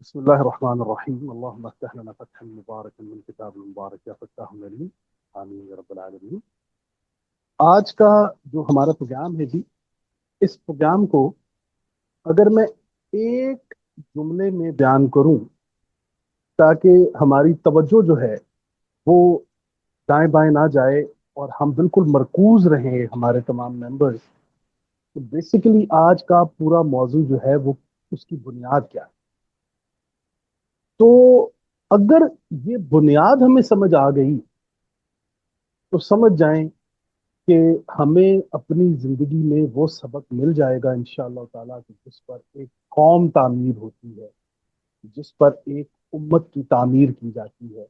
بسم الله الرحمن الرحيم اللهم افتح لنا فتحا مباركا من كتاب المبارك يا فتاح العليم آمین یا رب العالمین۔ آج کا جو ہمارا پروگرام ہے جی، اس پروگرام کو اگر میں ایک جملے میں بیان کروں تاکہ ہماری توجہ جو ہے وہ دائیں بائیں نہ جائے اور ہم بالکل مرکوز رہیں ہمارے تمام ممبرز، تو بیسیکلی آج کا پورا موضوع جو ہے وہ اس کی بنیاد کیا ہے۔ تو اگر یہ بنیاد ہمیں سمجھ آ گئی تو سمجھ جائیں کہ ہمیں اپنی زندگی میں وہ سبق مل جائے گا انشاءاللہ تعالیٰ کہ جس پر ایک قوم تعمیر ہوتی ہے، جس پر ایک امت کی تعمیر کی جاتی ہے،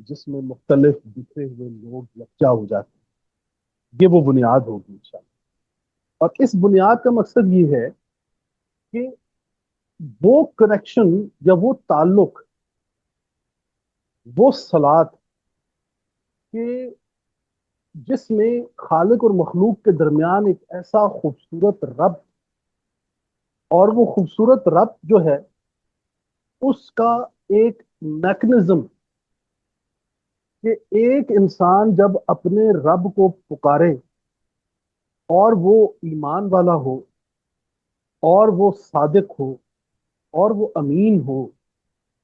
جس میں مختلف بکھرے ہوئے لوگ یکجا ہو جاتے ہیں۔ یہ وہ بنیاد ہوگی انشاءاللہ، اور اس بنیاد کا مقصد یہ ہے کہ وہ کنیکشن یا وہ تعلق، وہ صلات کہ جس میں خالق اور مخلوق کے درمیان ایک ایسا خوبصورت ربط، اور وہ خوبصورت ربط جو ہے اس کا ایک میکنزم کہ ایک انسان جب اپنے رب کو پکارے اور وہ ایمان والا ہو اور وہ صادق ہو اور وہ امین ہو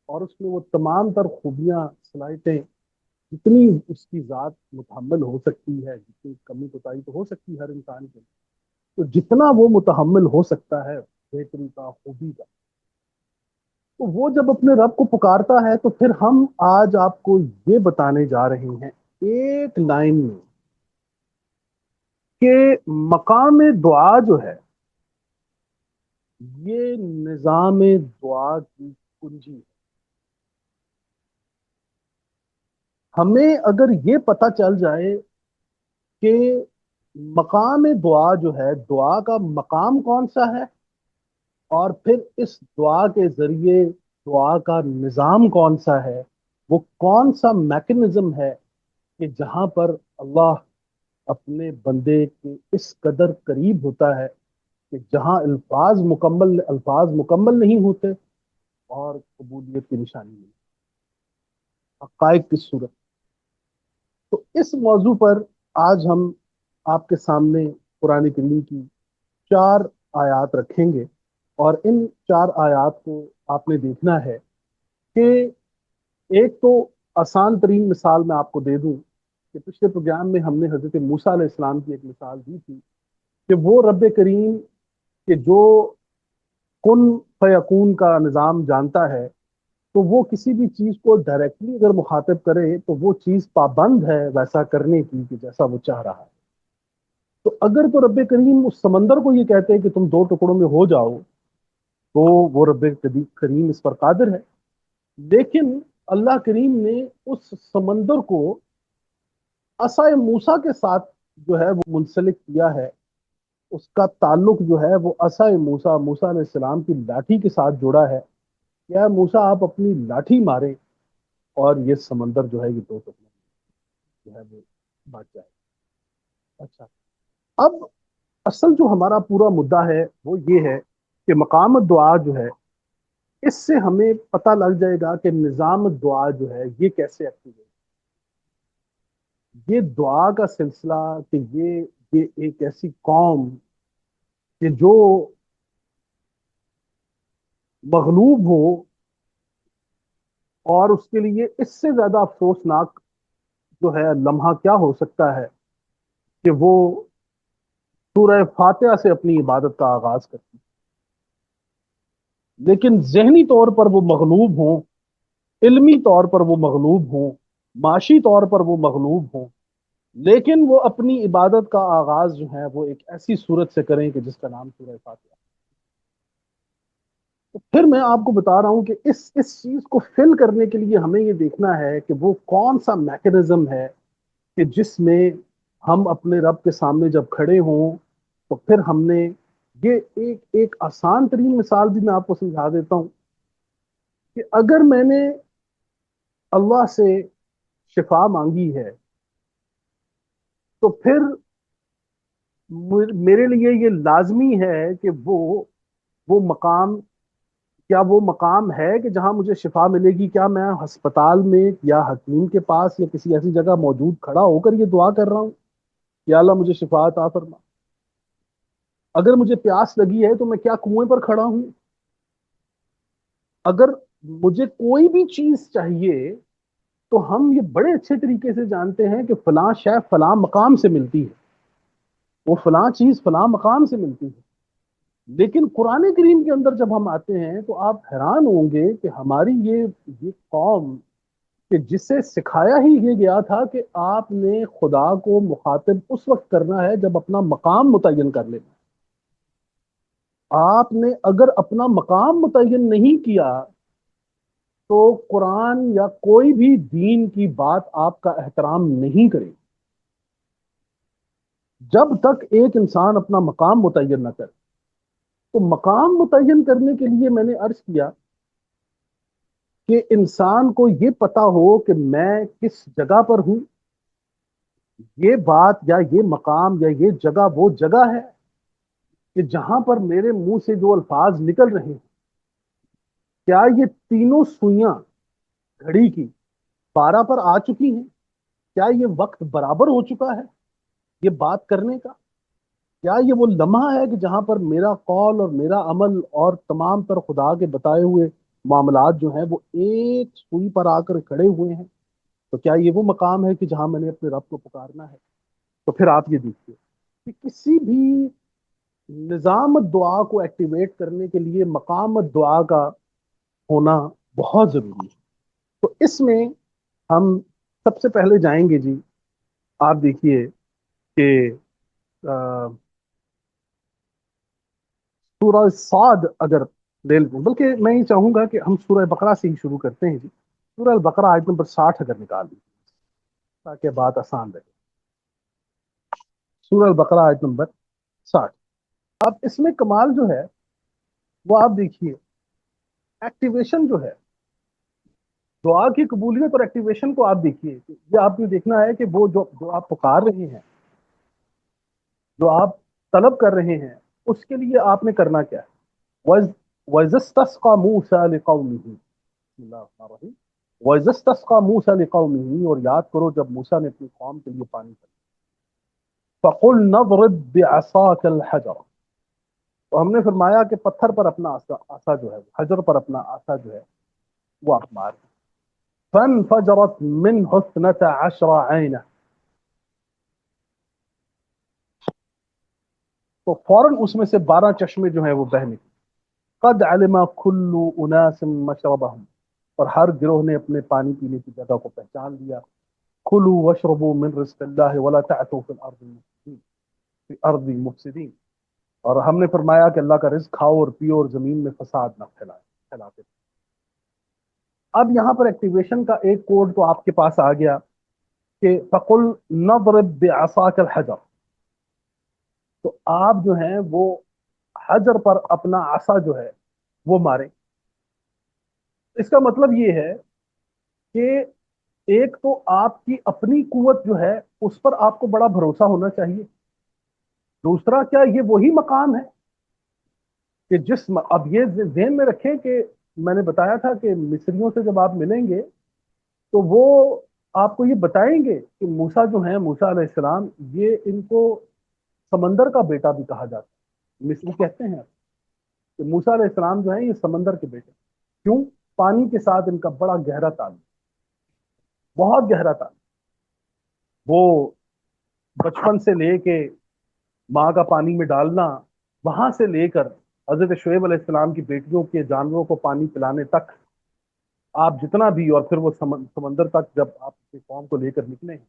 اور اس میں وہ تمام تر خوبیاں صلاحیتیں جتنی اس کی ذات متحمل ہو سکتی ہے، جتنی کمی کوتاہی تو ہو سکتی ہے ہر انسان کے، تو جتنا وہ متحمل ہو سکتا ہے بہتری کا، خوبی کا، تو وہ جب اپنے رب کو پکارتا ہے تو پھر ہم آج آپ کو یہ بتانے جا رہے ہیں ایک لائن میں کہ مقام دعا جو ہے یہ نظام دعا کی کنجی ہے۔ ہمیں اگر یہ پتہ چل جائے کہ مقام دعا جو ہے، دعا کا مقام کون سا ہے، اور پھر اس دعا کے ذریعے دعا کا نظام کون سا ہے، وہ کون سا میکنزم ہے کہ جہاں پر اللہ اپنے بندے کے اس قدر قریب ہوتا ہے کہ جہاں الفاظ مکمل نہیں ہوتے اور قبولیت کی نشانی نہیں، حقائق کی صورت۔ تو اس موضوع پر آج ہم آپ کے سامنے قرآن کریم کی 4 آیات رکھیں گے، اور ان 4 آیات کو آپ نے دیکھنا ہے کہ ایک تو آسان ترین مثال میں آپ کو دے دوں کہ پچھلے پروگرام میں ہم نے حضرت موسیٰ علیہ السلام کی ایک مثال دی تھی کہ وہ رب کریم کہ جو کن فیکون کا نظام جانتا ہے، تو وہ کسی بھی چیز کو ڈائریکٹلی اگر مخاطب کرے تو وہ چیز پابند ہے ویسا کرنے کی کہ جیسا وہ چاہ رہا ہے۔ تو اگر تو رب کریم اس سمندر کو یہ کہتے ہیں کہ تم 2 ٹکڑوں میں ہو جاؤ، تو وہ رب کریم اس پر قادر ہے، لیکن اللہ کریم نے اس سمندر کو عصا موسیٰ کے ساتھ جو ہے وہ منسلک کیا ہے، اس کا تعلق جو ہے وہ عصا موسیٰ علیہ السلام کی لاٹھی کے ساتھ جڑا ہے۔ کیا موسیٰ آپ اپنی لاٹھی مارے اور یہ سمندر جو ہے یہ 2 ٹکڑوں جو ہے وہ بٹ جائے۔ اچھا، اب اصل جو ہمارا پورا مدعا ہے وہ یہ ہے کہ مقام دعا جو ہے اس سے ہمیں پتہ لگ جائے گا کہ نظام دعا جو ہے یہ کیسے ایکٹیو ہے۔ یہ دعا کا سلسلہ کہ یہ ایک ایسی قوم کہ جو مغلوب ہو، اور اس کے لیے اس سے زیادہ افسوسناک جو ہے لمحہ کیا ہو سکتا ہے کہ وہ سورہ فاتحہ سے اپنی عبادت کا آغاز کرتی، لیکن ذہنی طور پر وہ مغلوب ہوں، علمی طور پر وہ مغلوب ہوں، معاشی طور پر وہ مغلوب ہوں، لیکن وہ اپنی عبادت کا آغاز جو ہے وہ ایک ایسی صورت سے کریں کہ جس کا نام سورہ فاتحہ۔ تو پھر میں آپ کو بتا رہا ہوں کہ اس چیز کو فل کرنے کے لیے ہمیں یہ دیکھنا ہے کہ وہ کون سا میکنزم ہے کہ جس میں ہم اپنے رب کے سامنے جب کھڑے ہوں تو پھر ہم نے یہ ایک آسان ترین مثال بھی میں آپ کو سمجھا دیتا ہوں کہ اگر میں نے اللہ سے شفا مانگی ہے تو پھر میرے لیے یہ لازمی ہے کہ وہ مقام کیا وہ مقام ہے کہ جہاں مجھے شفا ملے گی؟ کیا میں ہسپتال میں یا حکیم کے پاس یا کسی ایسی جگہ موجود کھڑا ہو کر یہ دعا کر رہا ہوں کہ یا اللہ مجھے شفا عطا فرما؟ اگر مجھے پیاس لگی ہے تو میں کیا کنویں پر کھڑا ہوں؟ اگر مجھے کوئی بھی چیز چاہیے تو ہم یہ بڑے اچھے طریقے سے جانتے ہیں کہ فلاں شے فلاں مقام سے ملتی ہے، وہ فلاں چیز فلاں مقام سے ملتی ہے۔ لیکن قرآن کریم کے اندر جب ہم آتے ہیں تو آپ حیران ہوں گے کہ ہماری یہ قوم کہ جسے سکھایا ہی یہ گیا تھا کہ آپ نے خدا کو مخاطب اس وقت کرنا ہے جب اپنا مقام متعین کر لینا۔ آپ نے اگر اپنا مقام متعین نہیں کیا تو قرآن یا کوئی بھی دین کی بات آپ کا احترام نہیں کرے۔ جب تک ایک انسان اپنا مقام متعین نہ کرے، تو مقام متعین کرنے کے لیے میں نے عرض کیا کہ انسان کو یہ پتا ہو کہ میں کس جگہ پر ہوں۔ یہ بات یا یہ مقام یا یہ جگہ وہ جگہ ہے کہ جہاں پر میرے منہ سے جو الفاظ نکل رہے ہیں، کیا یہ تینوں سوئیاں گھڑی کی 12 پر آ چکی ہیں؟ کیا یہ وقت برابر ہو چکا ہے یہ بات کرنے کا؟ کیا یہ وہ لمحہ ہے کہ جہاں پر میرا قول اور میرا عمل اور تمام تر خدا کے بتائے ہوئے معاملات جو ہیں وہ ایک سوئی پر آ کر کھڑے ہوئے ہیں؟ تو کیا یہ وہ مقام ہے کہ جہاں میں نے اپنے رب کو پکارنا ہے؟ تو پھر آپ یہ دیکھیے کہ کسی بھی نظام دعا کو ایکٹیویٹ کرنے کے لیے مقام دعا کا ہونا بہت ضروری ہے۔ تو اس میں ہم سب سے پہلے جائیں گے جی، آپ دیکھیے کہ سورہ صاد اگر لے لیں، بلکہ میں یہ چاہوں گا کہ ہم سورہ بقرہ سے ہی شروع کرتے ہیں جی۔ سورہ البقرہ آیت نمبر 60 اگر نکال دیں تاکہ بات آسان رہے۔ سورہ البقرہ آیت نمبر 60۔ اب اس میں کمال جو ہے وہ آپ دیکھیے، ایکٹیویشن جو ہے دعا کی قبولیت اور ایکٹیویشن کو آپ دیکھیے کہ یہ آپ نے دیکھنا ہے کہ وہ جو آپ پکار رہے ہیں، جو آپ طلب کر رہے ہیں، اس کے لیے آپ نے کرنا کیا ہے؟ وَإِذِ اسْتَسْقَىٰ مُوسَىٰ لِقَوْمِهِ، بسم اللہ الرحمن الرحیم، وَإِذِ اسْتَسْقَىٰ مُوسَىٰ لِقَوْمِهِ، اور یاد کرو جب موسیٰ نے اپنی قوم کے لیے پانی پڑا، فَقُلْ نَضْرِبْ بِعَصَاكَ الْحَجَرَ، تو ہم نے فرمایا کہ پتھر پر اپنا عصا جو ہے، حجر پر اپنا عصا جو ہے وہ آپ مار۔ فَانْفَجَرَتْ مِنْهُ اثْنَتَ عَشْرَ عَيْنًا، تو فوراً اس میں سے 12 چشمے جو ہیں وہ بہ نکلے۔ قد علم كل اناس مشربهم، اور ہر گروہ نے اپنے پانی پینے کی جگہ کو پہچان لیا۔ کلوا واشربوا من رزق اللہ ولا تعثوا في الارض مفسدين، في ارض مفسدين، اور ہم نے فرمایا کہ اللہ کا رزق کھاؤ اور پیو اور زمین میں فساد نہ پھیلاتے۔ اب یہاں پر ایکٹیویشن کا ایک کوڈ تو آپ کے پاس آ گیا کہ فقل نضرب بعصاك الحجر، تو آپ جو ہیں وہ حجر پر اپنا عصا جو ہے وہ ماریں۔ اس کا مطلب یہ ہے کہ ایک تو آپ کی اپنی قوت جو ہے اس پر آپ کو بڑا بھروسہ ہونا چاہیے۔ دوسرا، کیا یہ وہی مقام ہے کہ اب یہ ذہن میں رکھیں کہ میں نے بتایا تھا کہ مصریوں سے جب آپ ملیں گے تو وہ آپ کو یہ بتائیں گے کہ موسیٰ جو ہیں، موسیٰ علیہ السلام، یہ ان کو سمندر کا بیٹا بھی کہا جاتا ہے۔ مصری کہتے ہیں کہ موسیٰ علیہ السلام جو ہیں یہ سمندر کے بیٹے۔ کیوں؟ پانی کے ساتھ ان کا بڑا گہرا تعلق، بہت گہرا تعلق۔ وہ بچپن سے لے کے ماں کا پانی میں ڈالنا، وہاں سے لے کر حضرت شعیب علیہ السلام کی بیٹیوں کے جانوروں کو پانی پلانے تک، آپ جتنا بھی، اور پھر وہ سمندر تک جب آپ اپنی قوم کو لے کر نکلے ہیں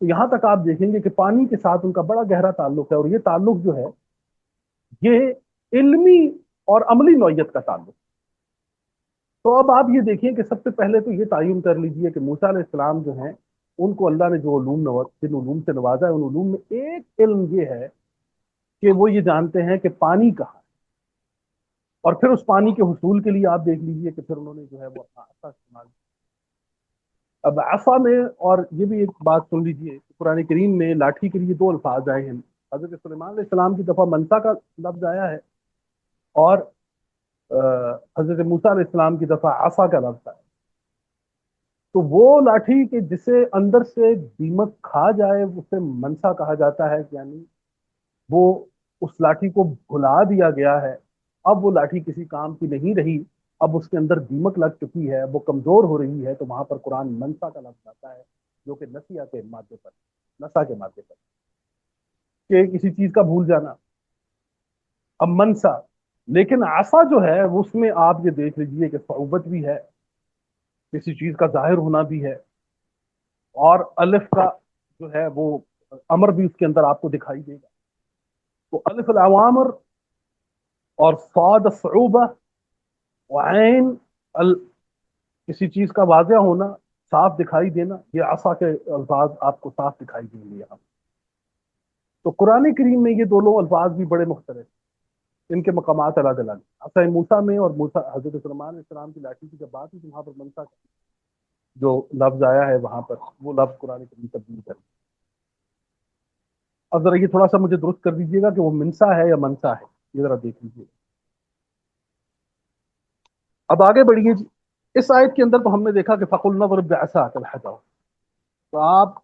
تو یہاں تک آپ دیکھیں گے کہ پانی کے ساتھ ان کا بڑا گہرا تعلق ہے، اور یہ تعلق جو ہے یہ علمی اور عملی نوعیت کا تعلق۔ تو اب آپ یہ دیکھیں کہ سب سے پہلے تو یہ تعین کر لیجئے کہ موسیٰ علیہ السلام جو ہیں ان کو اللہ نے جو جن علوم سے نوازا ہے، ان علوم میں ایک علم یہ ہے کہ وہ یہ جانتے ہیں کہ پانی کہاں ہے، اور پھر اس پانی کے حصول کے لیے آپ دیکھ لیجئے کہ پھر انہوں نے جو ہے وہ اپنا عصا استعمال کیا۔ اب عصا میں، اور یہ بھی ایک بات سن لیجئے، قرآن کریم میں لاٹھی کے لیے 2 الفاظ آئے ہیں۔ حضرت سلیمان علیہ السلام کی دفعہ منسا کا لفظ آیا ہے، اور حضرت موسیٰ علیہ السلام کی دفعہ عصا کا لفظ ہے، تو وہ لاٹھی کہ جسے اندر سے دیمک کھا جائے اسے منسا کہا جاتا ہے، یعنی وہ اس لاٹھی کو بھلا دیا گیا ہے، اب وہ لاٹھی کسی کام کی نہیں رہی، اب اس کے اندر دیمک لگ چکی ہے، وہ کمزور ہو رہی ہے، تو وہاں پر قرآن منسا کا لفظ آتا ہے، جو کہ نسیہ کے مادے پر، نسا کے مادے پر، کہ کسی چیز کا بھول جانا، اب منسا۔ لیکن عصا جو ہے اس میں آپ یہ دیکھ لیجئے کہ صعوبت بھی ہے، کسی چیز کا ظاہر ہونا بھی ہے، اور الف کا جو ہے وہ امر بھی اس کے اندر آپ کو دکھائی دے گا، تو الف العوامر اور صاد الصعوبہ وعین کسی چیز کا واضح ہونا، صاف دکھائی دینا، یہ عصا کے الفاظ آپ کو صاف دکھائی دیں گے یہاں۔ تو قرآن کریم میں یہ دونوں الفاظ بھی بڑے مختلف ہیں، ان کے مقامات الگ الگ ہیں۔ عصا موسیٰ میں اور موسیٰ حضرت سلیمان علیہ السلام کی لاٹھی کی جب بات ہوئی تو وہاں پر منسا کا جو لفظ آیا ہے وہاں پر وہ لفظ قرآن کریم تبدیل کر۔ اب ذرا یہ تھوڑا سا مجھے درست کر دیجیے گا کہ وہ منسا ہے یا منسا ہے، یہ ذرا دیکھ لیجیے۔ اب آگے بڑھیے جی، اس آیت کے اندر تو ہم نے دیکھا کہ فَقُلْنَا اضْرِب بِعَصَاكَ الْحَجَرَ، تو آپ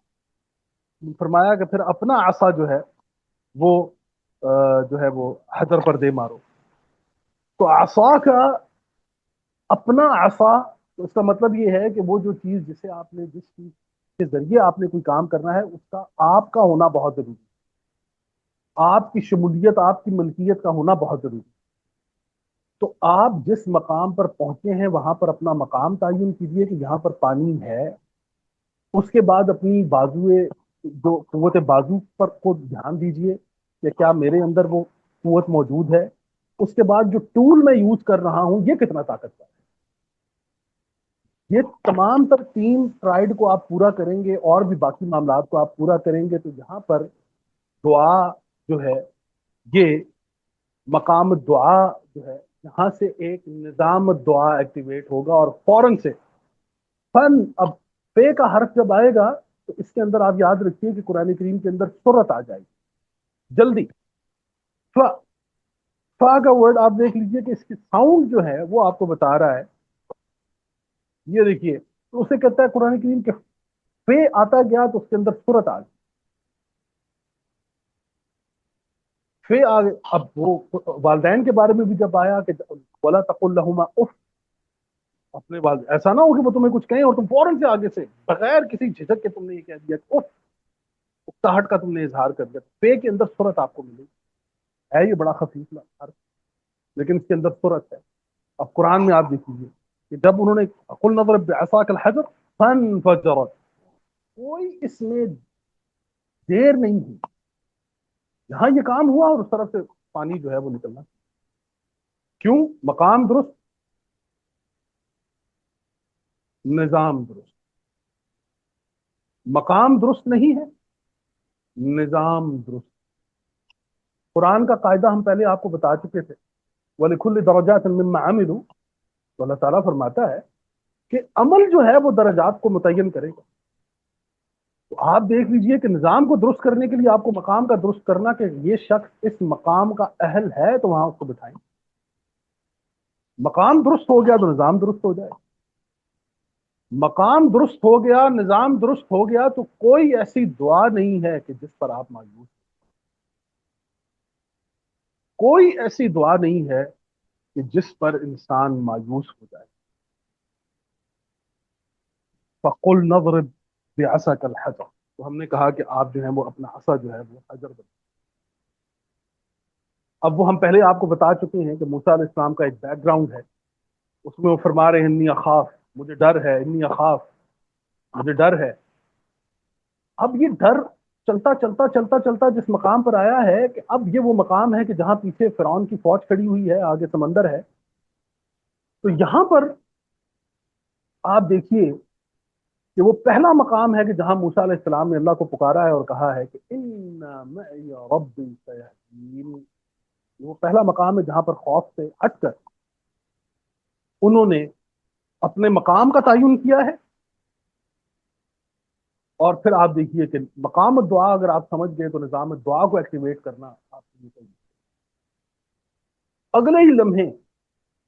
فرمایا کہ پھر اپنا عصا جو ہے وہ جو ہے وہ حجر پر دے مارو، تو عصا کا اپنا عصا، تو اس کا مطلب یہ ہے کہ وہ جو چیز جسے آپ نے جس چیز کے ذریعے آپ نے کوئی کام کرنا ہے اس کا آپ کا ہونا بہت ضروری ہے، آپ کی شمولیت، آپ کی ملکیت کا ہونا بہت ضروری ہے۔ تو آپ جس مقام پر پہنچے ہیں وہاں پر اپنا مقام تعین کیجئے کہ یہاں پر پانی ہے، اس کے بعد اپنی بازوئے جو قوت بازو پر کو دھیان دیجئے کہ کیا میرے اندر وہ قوت موجود ہے، اس کے بعد جو ٹول میں یوز کر رہا ہوں یہ کتنا طاقتور ہے، یہ تمام تر تین ٹرائیڈ کو آپ پورا کریں گے اور بھی باقی معاملات کو آپ پورا کریں گے، تو یہاں پر دعا جو ہے یہ مقام دعا جو ہے یہاں سے ایک نظام دعا ایکٹیویٹ ہوگا، اور فوراً سے فن، اب فے کا حرف جب آئے گا تو اس کے اندر آپ یاد رکھیے کہ قرآن کریم کے اندر سرعت آ جائے گی جلدی۔ فا فا کا ورڈ آپ دیکھ لیجئے کہ اس کی ساؤنڈ جو ہے وہ آپ کو بتا رہا ہے، یہ دیکھیے، تو اسے کہتا ہے قرآن کریم کے فے آتا گیا تو اس کے اندر سرعت آ گئی، فے آ گئے۔ اب وہ والدین کے بارے میں بھی جب آیا کہ وَلَا تَقُلْ لَهُمَا اف، اپنے والد ایسا نہ ہو کہ وہ تمہیں کچھ کہیں اور تم فوراً سے آگے سے بغیر کسی جھجک کے تم نے یہ کہہ دیا کہ اف، اکتاہٹ کا تم نے اظہار کر دیا، فے کے اندر سرعت آپ کو ملے گی، ہے یہ بڑا خفیف حرف لیکن اس کے اندر سرعت ہے۔ اب قرآن میں آپ دیکھیے کہ جب انہوں نے قل نضرب بعصاک الحجر فانفجرت، کوئی اس میں دیر نہیں ہوئی، یہاں یہ کام ہوا اور اس طرف سے پانی جو ہے وہ نکلنا، کیوں؟ مقام درست، نظام درست، مقام درست نہیں ہے، نظام درست۔ قرآن کا قاعدہ ہم پہلے آپ کو بتا چکے تھے، وَلِكُلِّ دَرَجَاتٍ مِّمَّا عَمِلُوا، تو اللہ تعالیٰ فرماتا ہے کہ عمل جو ہے وہ درجات کو متعین کرے گا، تو آپ دیکھ لیجئے کہ نظام کو درست کرنے کے لیے آپ کو مقام کا درست کرنا کہ یہ شخص اس مقام کا اہل ہے تو وہاں اس کو بٹھائیں، مقام درست ہو گیا تو نظام درست ہو جائے، مقام درست ہو گیا، نظام درست ہو گیا، تو کوئی ایسی دعا نہیں ہے کہ جس پر آپ مایوس، کوئی ایسی دعا نہیں ہے کہ جس پر انسان مایوس ہو جائے۔ فَقُلْ نَضْرِبْ بِعَصَاكَ الْحَجَرَ، تو ہم نے کہا کہ آپ جو ہے وہ اپنا عصا جو ہے وہ حجر بن۔ اب وہ ہم پہلے آپ کو بتا چکے ہیں کہ موسیٰ علیہ السلام کا ایک بیک گراؤنڈ ہے، اس میں وہ فرما رہے ہیں انی اخاف، مجھے ڈر ہے، انی اخاف، مجھے ڈر ہے۔ اب یہ ڈر چلتا چلتا چلتا چلتا جس مقام پر آیا ہے کہ اب یہ وہ مقام ہے کہ جہاں پیچھے فرعون کی فوج کھڑی ہوئی ہے، آگے سمندر ہے، تو یہاں پر آپ دیکھیے کہ وہ پہلا مقام ہے کہ جہاں موسیٰ علیہ السلام نے اللہ کو پکارا ہے اور کہا ہے کہ ان معی ربی سیہدین، وہ پہلا مقام ہے جہاں پر خوف سے ہٹ کر انہوں نے اپنے مقام کا تعین کیا ہے، اور پھر آپ دیکھیے کہ مقام دعا اگر آپ سمجھ گئے تو نظام دعا کو ایکٹیویٹ کرنا آپ کے لیے، اگلے ہی لمحے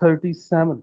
37।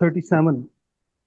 37,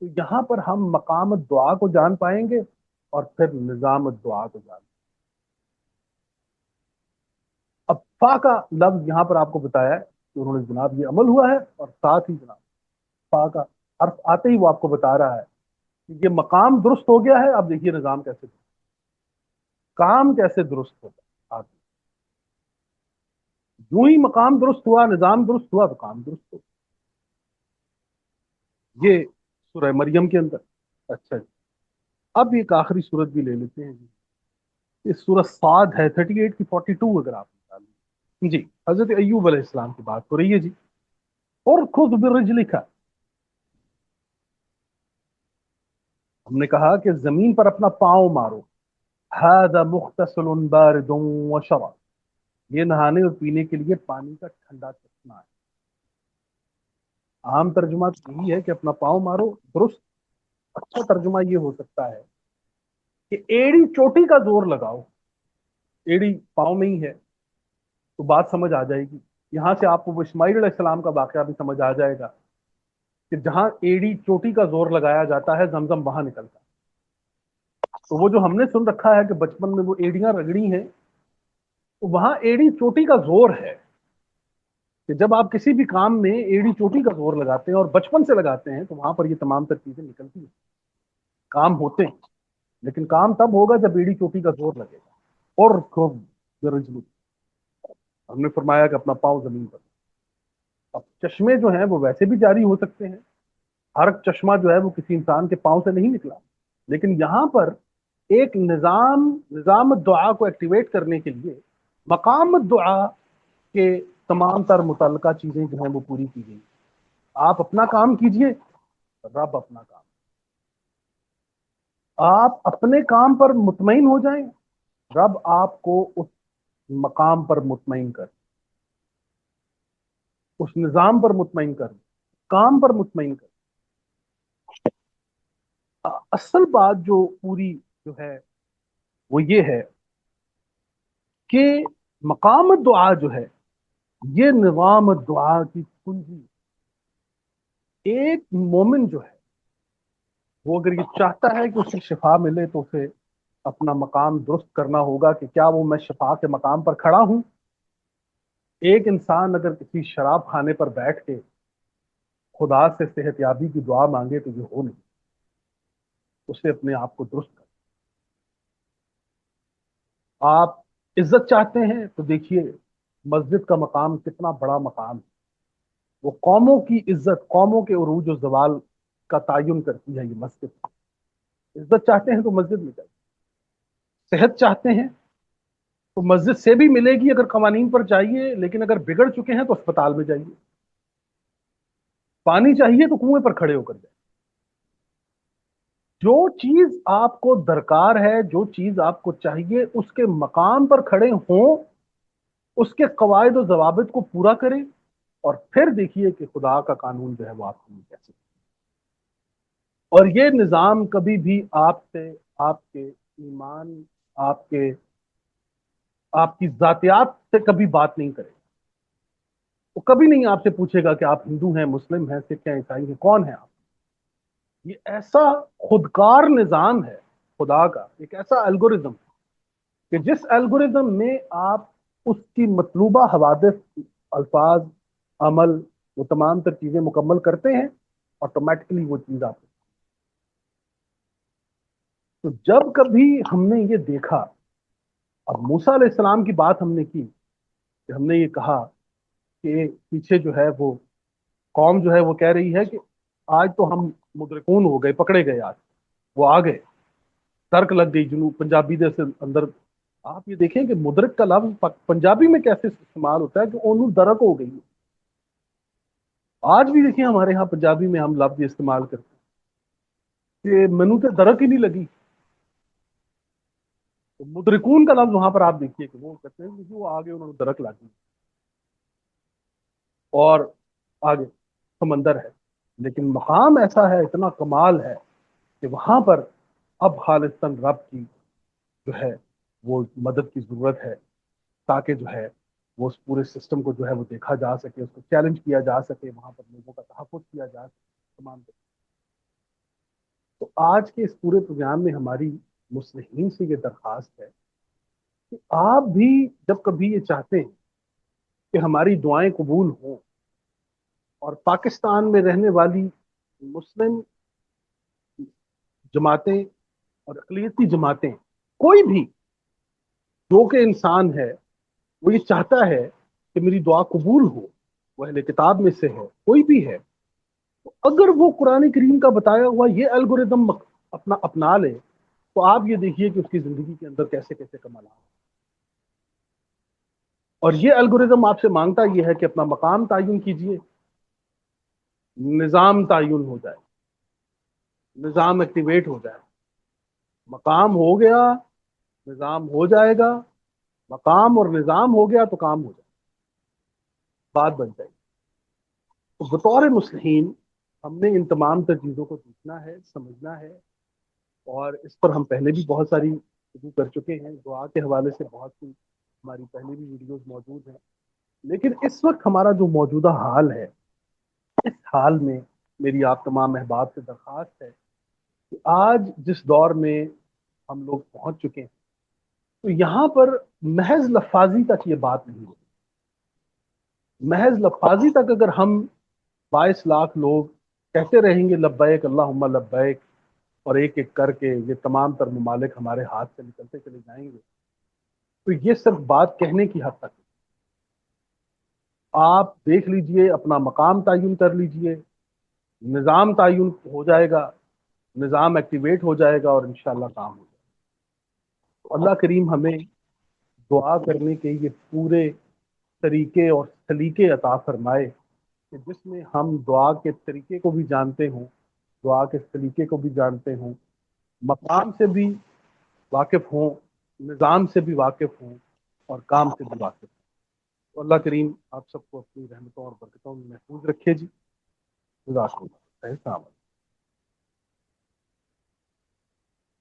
تو یہاں پر ہم مقام دعا کو جان پائیں گے اور پھر نظام دعا کو جان۔ اب فا کا لفظ یہاں پر آپ کو بتایا ہے کہ انہوں نے جناب یہ عمل ہوا ہے، اور ساتھ ہی جناب فا کا حرف آتے ہی وہ آپ کو بتا رہا ہے کہ یہ مقام درست ہو گیا ہے، اب دیکھیے نظام کیسے، کام کیسے درست ہوتا ہے آگے۔ یوں ہی مقام درست ہوا، نظام درست ہوا، تو کام درست ہو۔ یہ سورہ مریم کے اندر۔ اچھا جی، اب ایک آخری صورت بھی لے لیتے ہیں جی، یہ سورہ صاد ہے 38 کی 42 اگر آپ نکالیں جی، حضرت ایوب علیہ السلام کی بات ہو رہی ہے جی۔ اور خود برجلک، ہم نے کہا کہ زمین پر اپنا پاؤں مارو، هذا مختصل بارد وشراب، یہ نہانے اور پینے کے لیے پانی کا ٹھنڈا چشمہ ہے۔ عام ترجمہ تو یہی ہے کہ اپنا پاؤں مارو، درست اچھا ترجمہ یہ ہو سکتا ہے کہ ایڑی چوٹی کا زور لگاؤ، ایڑی پاؤں میں ہی ہے تو بات سمجھ آ جائے گی۔ یہاں سے آپ کو وہ اسماعیل علیہ السلام کا واقعہ بھی سمجھ آ جائے گا کہ جہاں ایڑی چوٹی کا زور لگایا جاتا ہے زمزم وہاں نکلتا ہے۔ تو وہ جو ہم نے سن رکھا ہے کہ بچپن میں وہ ایڑیاں رگڑی ہیں، تو وہاں ایڑی چوٹی کا زور ہے کہ جب آپ کسی بھی کام میں ایڑی چوٹی کا زور لگاتے ہیں اور بچپن سے لگاتے ہیں تو وہاں پر یہ تمام تر چیزیں نکلتی ہیں، کام ہوتے ہیں، لیکن کام تب ہوگا جب ایڑی چوٹی کا زور لگے گا۔ اور خوب رجلو، ہم نے فرمایا کہ اپنا پاؤں زمین پر۔ اب چشمے جو ہیں وہ ویسے بھی جاری ہو سکتے ہیں، ہر چشمہ جو ہے وہ کسی انسان کے پاؤں سے نہیں نکلا، لیکن یہاں پر ایک نظام دعا کو ایکٹیویٹ کرنے کے لیے مقام دعا کے تمام تر متعلقہ چیزیں جو ہیں وہ پوری کی گئی۔ آپ اپنا کام کیجئے، رب اپنا کام، آپ اپنے کام پر مطمئن ہو جائیں، رب آپ کو اس مقام پر مطمئن کر، اس نظام پر مطمئن کر، کام پر مطمئن کر۔ اصل بات جو پوری جو ہے وہ یہ ہے کہ مقام دعا جو ہے یہ نظام دعا کی کنجی، ایک مومن جو ہے وہ اگر یہ چاہتا ہے کہ اسے شفا ملے تو اسے اپنا مقام درست کرنا ہوگا کہ کیا وہ میں شفا کے مقام پر کھڑا ہوں۔ ایک انسان اگر کسی شراب خانے پر بیٹھ کے خدا سے صحت یابی کی دعا مانگے تو یہ ہو نہیں، اسے اپنے آپ کو درست کر۔ آپ عزت چاہتے ہیں تو دیکھیے مسجد کا مقام کتنا بڑا مقام ہے، وہ قوموں کی عزت، قوموں کے عروج و زوال کا تعین کرتی ہے یہ مسجد۔ عزت چاہتے ہیں تو مسجد میں جائیے، صحت چاہتے ہیں تو مسجد سے بھی ملے گی اگر قوانین پر چاہیے، لیکن اگر بگڑ چکے ہیں تو اسپتال میں جائیے۔ پانی چاہیے تو کنویں پر کھڑے ہو کر جائیں۔ جو چیز آپ کو درکار ہے، جو چیز آپ کو چاہیے، اس کے مقام پر کھڑے ہوں، اس کے قواعد و ضوابط کو پورا کریں، اور پھر دیکھیے کہ خدا کا قانون جو ہے وہ آپ کو کیسے۔ اور یہ نظام کبھی بھی آپ سے، آپ کے ایمان، آپ کے، آپ کی ذاتیات سے کبھی بات نہیں کرے، وہ کبھی نہیں آپ سے پوچھے گا کہ آپ ہندو ہیں، مسلم ہیں، سکھ ہیں، عیسائی ہیں، کون ہیں آپ۔ یہ ایسا خودکار نظام ہے خدا کا، ایک ایسا الگورزم کہ جس الگورزم میں آپ اس کی مطلوبہ حوادث، الفاظ، عمل، وہ تمام تر چیزیں مکمل کرتے ہیں، آٹومیٹکلی وہ چیز آپ۔ تو جب کبھی ہم نے یہ دیکھا، اب موسیٰ علیہ السلام کی بات ہم نے کی کہ ہم نے یہ کہا کہ پیچھے جو ہے وہ قوم جو ہے وہ کہہ رہی ہے کہ آج تو ہم مدرکون ہو گئے، پکڑے گئے، آج وہ آ گئے، ترک لگ گئی جنوب پنجابی جیسے اندر۔ آپ یہ دیکھیں کہ مدرک کا لفظ پنجابی میں کیسے استعمال ہوتا ہے کہ اونو درک ہو گئی۔ آج بھی دیکھیں ہمارے ہاں پنجابی میں ہم لفظ استعمال کرتے ہیں کہ منو تے درک ہی نہیں لگی۔ تو مدرکون کا لفظ وہاں پر آپ دیکھیے کہ وہ کہتے ہیں کہ وہ آگے انہوں نے درک لگ گئی اور آگے سمندر ہے، لیکن مقام ایسا ہے، اتنا کمال ہے کہ وہاں پر اب خالصتاً رب کی جو ہے وہ مدد کی ضرورت ہے، تاکہ جو ہے وہ اس پورے سسٹم کو جو ہے وہ دیکھا جا سکے، اس کو چیلنج کیا جا سکے، وہاں پر لوگوں کا تحفظ کیا جا سکے تمام۔ تو آج کے اس پورے پروگرام میں ہماری مصلحین سے یہ درخواست ہے کہ آپ بھی جب کبھی یہ چاہتے ہیں کہ ہماری دعائیں قبول ہوں اور پاکستان میں رہنے والی مسلم جماعتیں اور اقلیتی جماعتیں، کوئی بھی جو کہ انسان ہے وہ یہ چاہتا ہے کہ میری دعا قبول ہو، وہ اہل کتاب میں سے ہے، کوئی بھی ہے، تو اگر وہ قرآن کریم کا بتایا ہوا یہ الگوریدم اپنا لے تو آپ یہ دیکھیے کہ اس کی زندگی کے اندر کیسے کیسے کمالات ہیں۔ اور یہ الگوریدم آپ سے مانگتا یہ ہے کہ اپنا مقام تعین کیجئے، نظام تعین ہو جائے، نظام ایکٹیویٹ ہو جائے، مقام ہو گیا نظام ہو جائے گا، مقام اور نظام ہو گیا تو کام ہو جائے گا، بات بن جائے گی۔ تو بطور مسلمین ہم نے ان تمام تر چیزوں کو سیکھنا ہے، سمجھنا ہے، اور اس پر ہم پہلے بھی بہت ساری گفتگو کر چکے ہیں، دعا کے حوالے سے بہت سی ہماری پہلے بھی ویڈیوز موجود ہیں، لیکن اس وقت ہمارا جو موجودہ حال ہے، اس حال میں میری آپ تمام احباب سے درخواست ہے کہ آج جس دور میں ہم لوگ پہنچ چکے ہیں، تو یہاں پر محض لفاظی تک یہ بات نہیں ہوتی۔ محض لفاظی تک اگر ہم 22 لاکھ لوگ کہتے رہیں گے لبیک اللہم لبیک، اور ایک ایک کر کے یہ تمام تر ممالک ہمارے ہاتھ سے نکلتے چلے جائیں گے، تو یہ صرف بات کہنے کی حد تک ہے۔ آپ دیکھ لیجئے، اپنا مقام تعین کر لیجئے، نظام تعین ہو جائے گا، نظام ایکٹیویٹ ہو جائے گا، اور انشاءاللہ کام ہو جائے گا۔ تو اللہ کریم ہمیں دعا کرنے کے یہ پورے طریقے اور سلیقے عطا فرمائے کہ جس میں ہم دعا کے طریقے کو بھی جانتے ہوں، دعا کے سلیقے کو بھی جانتے ہوں، مقام سے بھی واقف ہوں، نظام سے بھی واقف ہوں، اور کام سے بھی واقف ہوں۔ تو اللہ کریم آپ سب کو اپنی رحمتوں اور برکتوں میں محفوظ رکھے جی۔ جزاک اللہ، السلام علیکم۔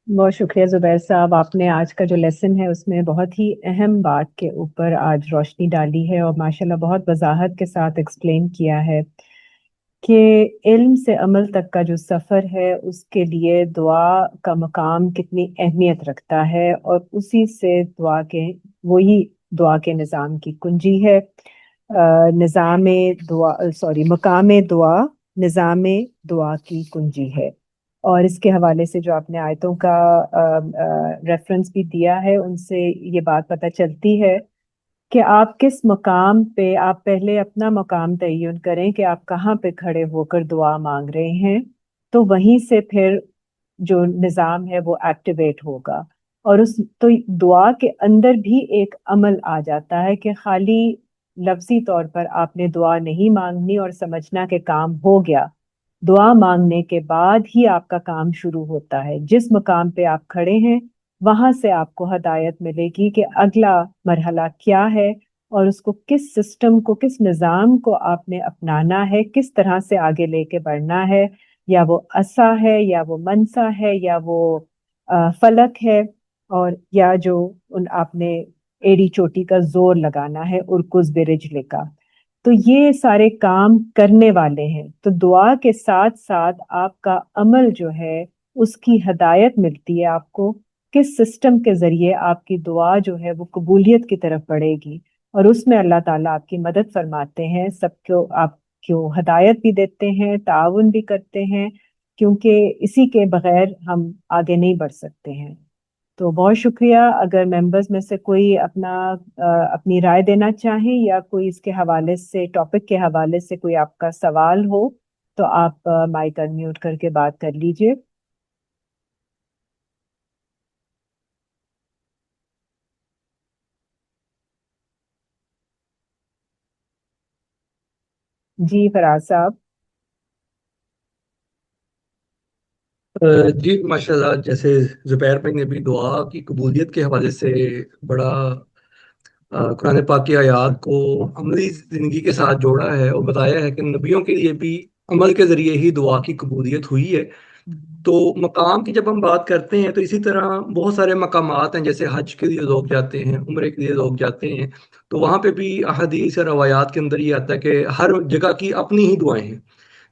بہت شکریہ زبیر صاحب، آپ نے آج کا جو لیسن ہے اس میں بہت ہی اہم بات کے اوپر آج روشنی ڈالی ہے، اور ماشاءاللہ بہت وضاحت کے ساتھ ایکسپلین کیا ہے کہ علم سے عمل تک کا جو سفر ہے اس کے لیے دعا کا مقام کتنی اہمیت رکھتا ہے، اور اسی سے وہی دعا کے نظام کی کنجی ہے۔ نظام دعا مقام دعا نظام دعا کی کنجی ہے۔ اور اس کے حوالے سے جو آپ نے آیتوں کا ریفرنس بھی دیا ہے، ان سے یہ بات پتہ چلتی ہے کہ آپ کس مقام پہ، آپ پہلے اپنا مقام تعین کریں کہ آپ کہاں پہ کھڑے ہو کر دعا مانگ رہے ہیں، تو وہیں سے پھر جو نظام ہے وہ ایکٹیویٹ ہوگا۔ اور تو دعا کے اندر بھی ایک عمل آ جاتا ہے کہ خالی لفظی طور پر آپ نے دعا نہیں مانگنی اور سمجھنا کہ کام ہو گیا۔ دعا مانگنے کے بعد ہی آپ کا کام شروع ہوتا ہے۔ جس مقام پہ آپ کھڑے ہیں وہاں سے آپ کو ہدایت ملے گی کہ اگلا مرحلہ کیا ہے، اور اس کو کس سسٹم کو، کس نظام کو آپ نے اپنانا ہے، کس طرح سے آگے لے کے بڑھنا ہے، یا وہ عصا ہے، یا وہ منصا ہے، یا وہ فلک ہے، اور یا جو آپ نے ایڑی چوٹی کا زور لگانا ہے، ارکز برجل کا۔ تو یہ سارے کام کرنے والے ہیں۔ تو دعا کے ساتھ ساتھ آپ کا عمل جو ہے اس کی ہدایت ملتی ہے آپ کو، کس سسٹم کے ذریعے آپ کی دعا جو ہے وہ قبولیت کی طرف بڑھے گی، اور اس میں اللہ تعالیٰ آپ کی مدد فرماتے ہیں، سب کو آپ کو ہدایت بھی دیتے ہیں، تعاون بھی کرتے ہیں، کیونکہ اسی کے بغیر ہم آگے نہیں بڑھ سکتے ہیں۔ تو بہت شکریہ۔ اگر ممبرز میں سے کوئی اپنی رائے دینا چاہیں، یا کوئی اس کے حوالے سے، ٹاپک کے حوالے سے کوئی آپ کا سوال ہو، تو آپ مائک انمیوٹ کر کے بات کر لیجئے۔ جی فراز صاحب۔ جی ماشاء اللہ، جیسے زبیر بھائی نے بھی دعا کی قبولیت کے حوالے سے بڑا قرآن پاک کی آیات کو عملی زندگی کے ساتھ جوڑا ہے، اور بتایا ہے کہ نبیوں کے لیے بھی عمل کے ذریعے ہی دعا کی قبولیت ہوئی ہے۔ تو مقام کی جب ہم بات کرتے ہیں تو اسی طرح بہت سارے مقامات ہیں، جیسے حج کے لیے لوگ جاتے ہیں، عمرے کے لیے لوگ جاتے ہیں، تو وہاں پہ بھی احادیث اور روایات کے اندر یہ آتا ہے کہ ہر جگہ کی اپنی ہی دعائیں ہیں۔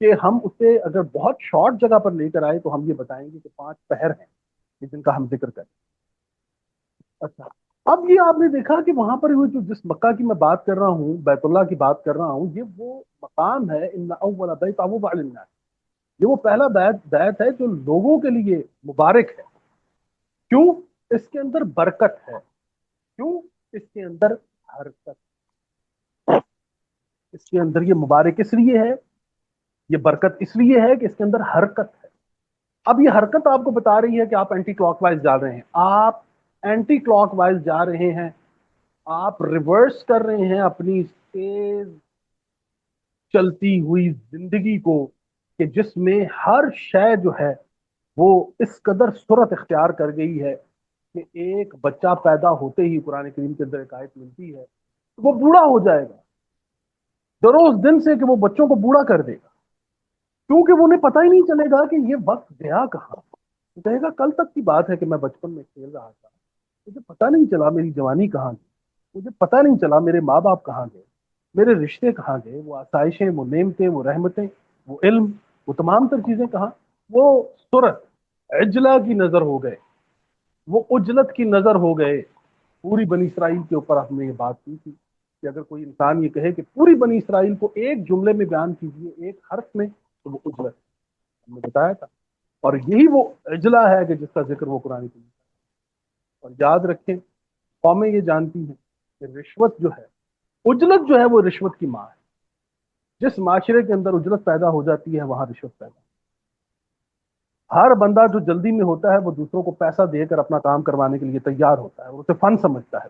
کہ ہم اسے اگر بہت شارٹ جگہ پر لے کر آئے تو ہم یہ بتائیں گے کہ 5 پہر ہیں کہ جن کا ہم ذکر کریں. اچھا، اب یہ آپ نے دیکھا کہ وہاں پر جس مکہ کی میں بات کر رہا ہوں، بیت اللہ کی بات کر رہا ہوں، یہ وہ مقام ہے، ان اول بیت وضع للناس، یہ وہ پہلا بیت ہے جو لوگوں کے لیے مبارک ہے. کیوں؟ اس کے اندر برکت ہے. کیوں؟ اس کے اندر حرکت. اس کے اندر یہ مبارک اس لیے ہے، یہ برکت اس لیے ہے کہ اس کے اندر حرکت ہے. اب یہ حرکت آپ کو بتا رہی ہے کہ آپ اینٹی کلاک وائز جا رہے ہیں، آپ اینٹی کلاک وائز جا رہے ہیں، آپ ریورس کر رہے ہیں اپنی تیز چلتی ہوئی زندگی کو، کہ جس میں ہر شے جو ہے وہ اس قدر سرعت اختیار کر گئی ہے کہ ایک بچہ پیدا ہوتے ہی قرآن کریم کے اندر ایک آیت ملتی ہے وہ بوڑھا ہو جائے گا درو اس دن سے کہ وہ بچوں کو بوڑھا کر دے گا، کیونکہ وہ انہیں پتہ ہی نہیں چلے گا کہ یہ وقت گیا کہاں. وہ کہے گا کل تک کی بات ہے کہ میں بچپن میں کھیل رہا تھا، مجھے پتہ نہیں چلا میری جوانی کہاں گئی، مجھے پتہ نہیں چلا میرے ماں باپ کہاں گئے، میرے رشتے کہاں گئے، وہ آسائشیں، وہ نعمتیں، وہ رحمتیں، وہ علم، وہ تمام تر چیزیں کہاں. وہ صورت عجلہ کی نظر ہو گئے، وہ اجلت کی نظر ہو گئے. پوری بنی اسرائیل کے اوپر ہم نے یہ بات کی تھی کہ اگر کوئی انسان یہ کہے کہ پوری بنی اسرائیل کو ایک جملے میں بیان کیجیے، ایک حرف میں، تو وہ اجلت ہم نے بتایا تھا. اور یہی وہ اجلا ہے کہ جس کا ذکر وہ قرآن کریم. اور یاد رکھیں، قومیں یہ جانتی ہیں کہ رشوت جو ہے، اجلت جو ہے وہ رشوت کی ماں ہے. جس معاشرے کے اندر اجلت پیدا ہو جاتی ہے وہاں رشوت پیدا. ہر بندہ جو جلدی میں ہوتا ہے وہ دوسروں کو پیسہ دے کر اپنا کام کروانے کے لیے تیار ہوتا ہے اور اسے فن سمجھتا ہے.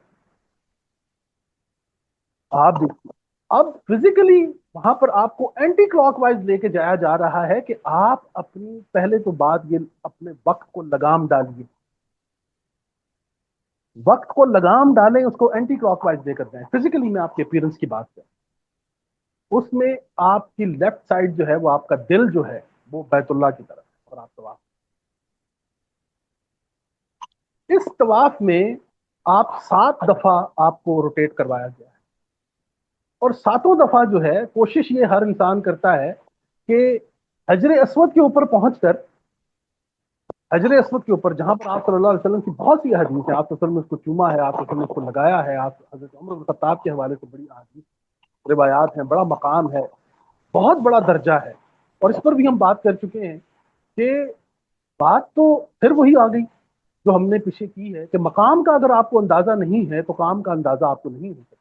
آپ دیکھیے اب فزیکلی وہاں پر آپ کو اینٹی کلاک وائز لے کے جایا جا رہا ہے کہ آپ اپنی پہلے تو بات یہ اپنے وقت کو لگام ڈالیے، وقت کو لگام ڈالیں، اس کو اینٹی کلاک وائز دے کر جائیں. فزیکلی میں آپ کے اپیرنس کی بات کریں، اس میں آپ کی لیفٹ سائڈ جو ہے وہ آپ کا دل جو ہے وہ بیت اللہ کی طرف ہے اور آپ طواف. اس طواف میں آپ 7 دفعہ آپ کو روٹیٹ کروایا گیا ہے، اور 7 دفعہ جو ہے کوشش یہ ہر انسان کرتا ہے کہ حجر اسود کے اوپر پہنچ کر، حجر اسود کے اوپر جہاں پر آپ صلی اللہ علیہ وسلم کی بہت سی حدیث ہیں، آپ صلی اللہ علیہ وسلم نے اس کو چوما ہے، آپ صلی اللہ علیہ وسلم نے اس کو لگایا ہے، آپ حضرت عمر بن خطاب کے حوالے سے بڑی حدیث روایات ہیں، بڑا مقام ہے، بہت بڑا درجہ ہے. اور اس پر بھی ہم بات کر چکے ہیں کہ بات تو پھر وہی آ گئی جو ہم نے پیچھے کی ہے کہ مقام کا اگر آپ کو اندازہ نہیں ہے تو کام کا اندازہ آپ کو نہیں ہو سکتا.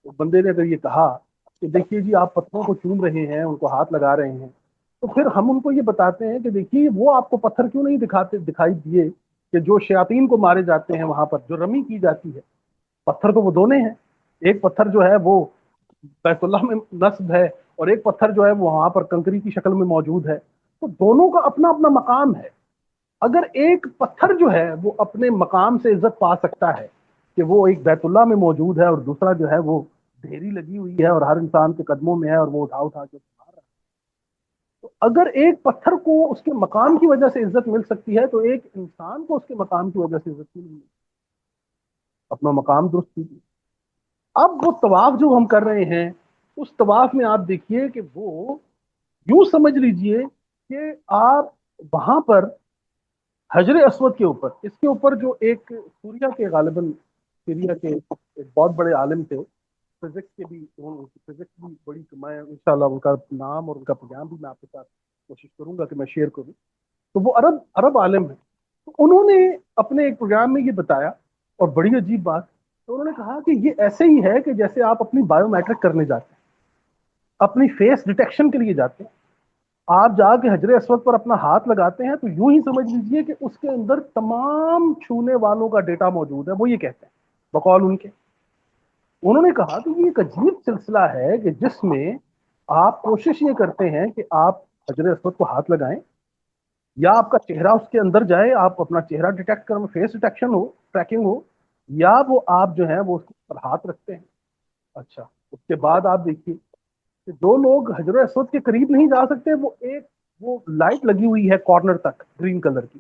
تو بندے نے اگر یہ کہا کہ دیکھیے جی آپ پتھروں کو چوم رہے ہیں، ان کو ہاتھ لگا رہے ہیں، تو پھر ہم ان کو یہ بتاتے ہیں کہ دیکھیے وہ آپ کو پتھر کیوں نہیں دکھائی دیے کہ جو شیاطین کو مارے جاتے ہیں وہاں پر جو رمی کی جاتی ہے. پتھر تو وہ دونوں ہیں، ایک پتھر جو ہے وہ بیت اللہ میں نصب ہے اور ایک پتھر جو ہے وہ وہاں پر کنکری کی شکل میں موجود ہے. تو دونوں کا اپنا اپنا مقام ہے. اگر ایک پتھر جو ہے وہ اپنے مقام سے عزت پا سکتا ہے کہ وہ ایک بیت اللہ میں موجود ہے، اور دوسرا جو ہے وہ ڈھیری لگی ہوئی ہے اور ہر انسان کے قدموں میں ہے اور وہ اٹھا اٹھا کے مار رہا ہے، تو اگر ایک پتھر کو اس کے مقام کی وجہ سے عزت مل سکتی ہے تو ایک انسان کو اس کے مقام کی وجہ سے عزت نہیں ملتی. اپنا مقام درست کیجیے. اب وہ طواف جو ہم کر رہے ہیں، اس طواف میں آپ دیکھیے کہ وہ یوں سمجھ لیجئے کہ آپ وہاں پر حجر اسود کے اوپر، اس کے اوپر جو ایک سوریا کے غالباً سوریا کے ایک بہت بڑے عالم تھے، فزکس کے بھی، فزکس بھی بڑی، میں انشاءاللہ ان کا نام اور ان کا پیغام بھی میں آپ کے ساتھ کوشش کروں گا کہ میں شیئر کروں. تو وہ عرب عالم ہیں. تو انہوں نے اپنے ایک پروگرام میں یہ بتایا، اور بڑی عجیب بات، تو انہوں نے کہا کہ یہ ایسے ہی ہے کہ جیسے آپ اپنی بایو میٹرک کرنے جاتے ہیں، اپنی فیس ڈیٹیکشن کے لیے جاتے ہیں، آپ جا کے حجر اسود پر اپنا ہاتھ لگاتے ہیں تو یوں ہی سمجھ لیجئے کہ اس کے اندر تمام چھونے والوں کا ڈیٹا موجود ہے. وہ یہ کہتے ہیں بقول ان کے. انہوں نے کہا کہ یہ ایک عجیب سلسلہ ہے کہ جس میں آپ کوشش یہ کرتے ہیں کہ آپ حجر اسود کو ہاتھ لگائیں، یا آپ کا چہرہ اس کے اندر جائے، آپ اپنا چہرہ ڈیٹیکٹ کریں، فیس ڈیٹیکشن ہو، ٹریکنگ ہو، یا وہ آپ جو ہیں وہ اس پر ہاتھ رکھتے ہیں. اچھا، اس کے بعد آپ دیکھیے کہ جو لوگ حجر اسود کے قریب نہیں جا سکتے، وہ لائٹ لگی ہوئی ہے کارنر تک گرین کلر کی،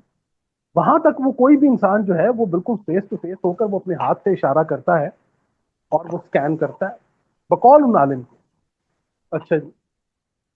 وہاں تک وہ کوئی بھی انسان جو ہے وہ بالکل فیس ٹو فیس ہو کر وہ اپنے ہاتھ سے اشارہ کرتا ہے اور وہ سکین کرتا ہے بقول ان عالم کے. اچھا جی،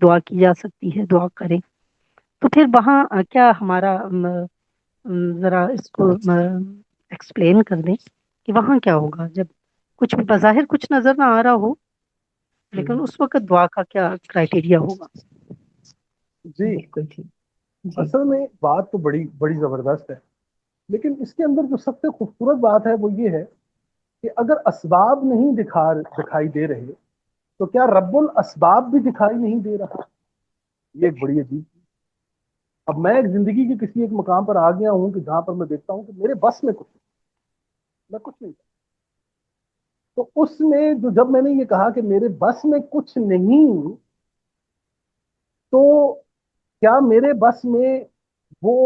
دعا کی جا سکتی ہے، دعا کریں، تو پھر وہاں کیا ہمارا ذرا اس کو ایکسپلین کر دیں کہ وہاں کیا ہوگا جب کچھ بھی بظاہر کچھ نظر نہ آ رہا ہو، لیکن اس وقت دعا کا کیا کرائٹیریا ہوگا؟ جی بالکل ٹھیک. جی اصل میں بات تو بڑی بڑی زبردست ہے، لیکن اس کے اندر جو سب سے خوبصورت بات ہے وہ یہ ہے کہ اگر اسباب نہیں دکھائی دے رہے تو کیا رب الاسباب بھی دکھائی نہیں دے رہا؟ یہ ایک بڑی عجیب چیز. اب میں ایک زندگی کے کسی ایک مقام پر آ گیا ہوں کہ جہاں پر میں دیکھتا ہوں کہ میرے بس میں کچھ نہیں، میں کچھ نہیں کرتا. تو اس میں جو جب میں نے یہ کہا کہ میرے بس میں کچھ نہیں، تو کیا میرے بس میں وہ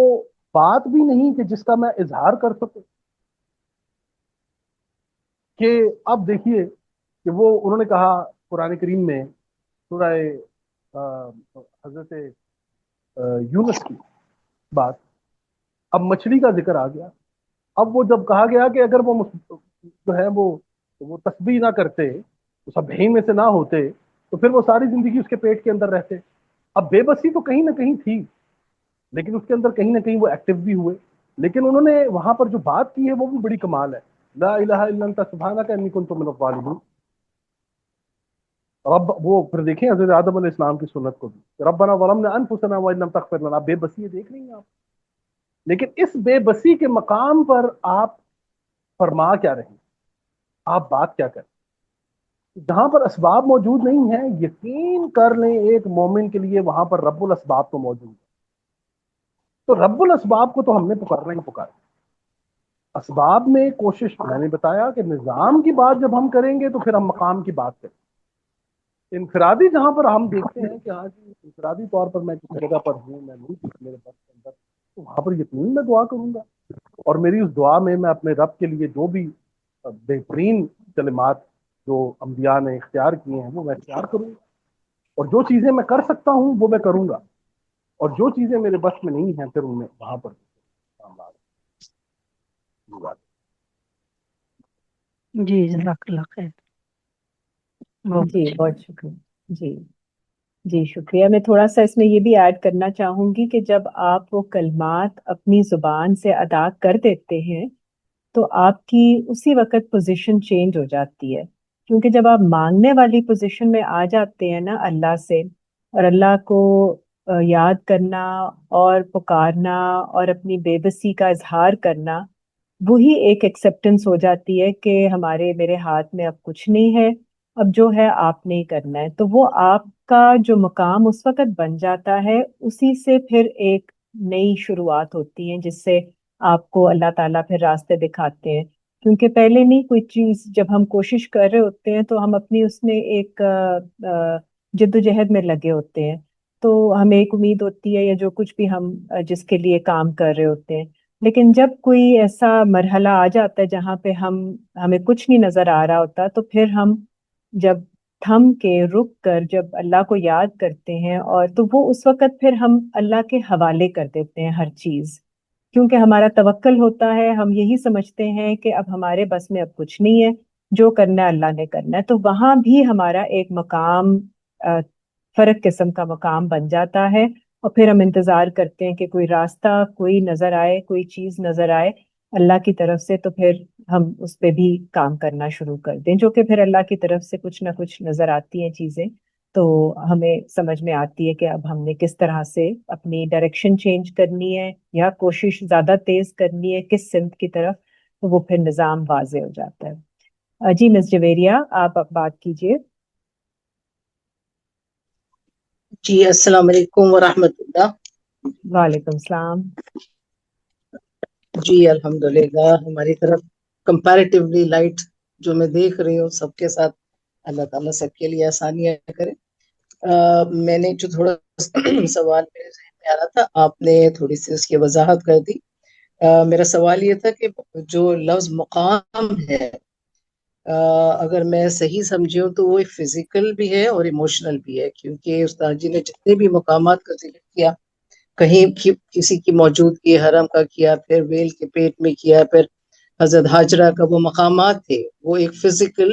بات بھی نہیں کہ جس کا میں اظہار کر سکوں؟ کہ اب دیکھیے کہ وہ انہوں نے کہا قرآن کریم میں سورہ حضرت یونس کی بات، اب مچھلی کا ذکر آ گیا. اب وہ جب کہا گیا کہ اگر وہ جو ہے وہ تسبیح نہ کرتے، سب بھئی میں سے نہ ہوتے، تو پھر وہ ساری زندگی اس کے پیٹ کے اندر رہتے. اب بے بسی تو کہیں نہ کہیں تھی، لیکن اس کے اندر کہیں نہ کہیں وہ ایکٹیو بھی ہوئے. لیکن انہوں نے وہاں پر جو بات کی ہے وہ بھی بڑی کمال ہے. لا الہ الا انت سبحانک انی کنت من الظالمین. رب وہ پھر دیکھیں حضرت آدم علیہ السلام کی سنت کو بھی، ربنا ظلمنا انفسنا وان لم تغفر لنا. بے بسی دیکھ رہی ہیں آپ، لیکن اس بے بسی کے مقام پر آپ فرما کیا رہے ہیں، آپ بات کیا کریں؟ جہاں پر اسباب موجود نہیں ہیں، یقین کر لیں ایک مومن کے لیے وہاں پر رب الاسباب تو موجود ہے. تو رب الاسباب کو تو ہم نے پکارنا ہی پکارا. اسباب میں کوشش، میں نے بتایا کہ نظام کی بات جب ہم کریں گے تو پھر ہم مقام کی بات کریں. انفرادی جہاں پر ہم دیکھتے ہیں کہ ہاں جی انفرادی طور پر میں کسی جگہ پر ہوں، میں نہیں کسی میرے بس کے اندر، تو وہاں پر یقین میں دعا کروں گا، اور میری اس دعا میں اپنے رب کے لیے جو بھی بہترین کلمات جو انبیاء نے اختیار کیے ہیں وہ میں اختیار کروں گا، اور جو چیزیں میں کر سکتا ہوں وہ میں کروں گا، اور جو چیزیں میرے بس میں نہیں ہیں پھر ان میں وہاں پر جی جزاک اللہ خیر. بہت جی اچھی. بہت شکریہ. جی جی شکریہ. میں تھوڑا سا اس میں یہ بھی ایڈ کرنا چاہوں گی کہ جب آپ وہ کلمات اپنی زبان سے ادا کر دیتے ہیں تو آپ کی اسی وقت پوزیشن چینج ہو جاتی ہے، کیونکہ جب آپ مانگنے والی پوزیشن میں آ جاتے ہیں نا اللہ سے، اور اللہ کو یاد کرنا اور پکارنا اور اپنی بے بسی کا اظہار کرنا، وہی ایک ایکسیپٹنس ہو جاتی ہے کہ میرے ہاتھ میں اب کچھ نہیں ہے، اب جو ہے آپ نے ہی کرنا ہے. تو وہ آپ کا جو مقام اس وقت بن جاتا ہے، اسی سے پھر ایک نئی شروعات ہوتی ہے جس سے آپ کو اللہ تعالیٰ پھر راستے دکھاتے ہیں. کیونکہ پہلے نہیں کوئی چیز جب ہم کوشش کر رہے ہوتے ہیں تو ہم اپنی اس میں ایک جد و جہد میں لگے ہوتے ہیں، تو ہمیں ایک امید ہوتی ہے یا جو کچھ بھی ہم جس کے لیے کام کر رہے ہوتے ہیں. لیکن جب کوئی ایسا مرحلہ آ جاتا ہے جہاں پہ ہمیں کچھ نہیں نظر آ رہا ہوتا، تو پھر ہم جب تھم کے رک کر جب اللہ کو یاد کرتے ہیں، اور تو وہ اس وقت پھر ہم اللہ کے حوالے کر دیتے ہیں ہر چیز، کیونکہ ہمارا توکل ہوتا ہے. ہم یہی سمجھتے ہیں کہ اب ہمارے بس میں اب کچھ نہیں ہے، جو کرنا ہے اللہ نے کرنا ہے. تو وہاں بھی ہمارا ایک مقام فرق قسم کا مقام بن جاتا ہے، اور پھر ہم انتظار کرتے ہیں کہ کوئی راستہ کوئی نظر آئے، کوئی چیز نظر آئے اللہ کی طرف سے، تو پھر ہم اس پہ بھی کام کرنا شروع کر دیں، جو کہ پھر اللہ کی طرف سے کچھ نہ کچھ نظر آتی ہیں چیزیں. تو ہمیں سمجھ میں آتی ہے کہ اب ہم نے کس طرح سے اپنی ڈائریکشن چینج کرنی ہے یا کوشش زیادہ تیز کرنی ہے کس سمت کی طرف، تو وہ پھر نظام واضح ہو جاتا ہے. جی مس جویریہ آپ اب بات کیجیے. جی السلام علیکم ورحمۃ اللہ. وعلیکم السلام. جی الحمدللہ ہماری طرف کمپیریٹیولی لائٹ جو میں دیکھ رہی ہوں سب کے ساتھ، اللہ تعالیٰ سب کے لیے آسانیاں کرے. میں نے جو تھوڑا سوال میرے ذہن میں آ رہا تھا، آپ نے تھوڑی سی اس کی وضاحت کر دی. میرا سوال یہ تھا کہ جو لفظ مقام ہے، اگر میں صحیح سمجھی ہوں تو وہ فزیکل بھی ہے اور ایموشنل بھی ہے، کیونکہ استاد جی نے جتنے بھی مقامات کا ذکر کیا، کہیں کسی کی موجودگی حرم کا کیا، پھر ویل کے پیٹ میں کیا، پھر حضرت ہاجرہ کا وہ مقامات تھے، وہ ایک فزیکل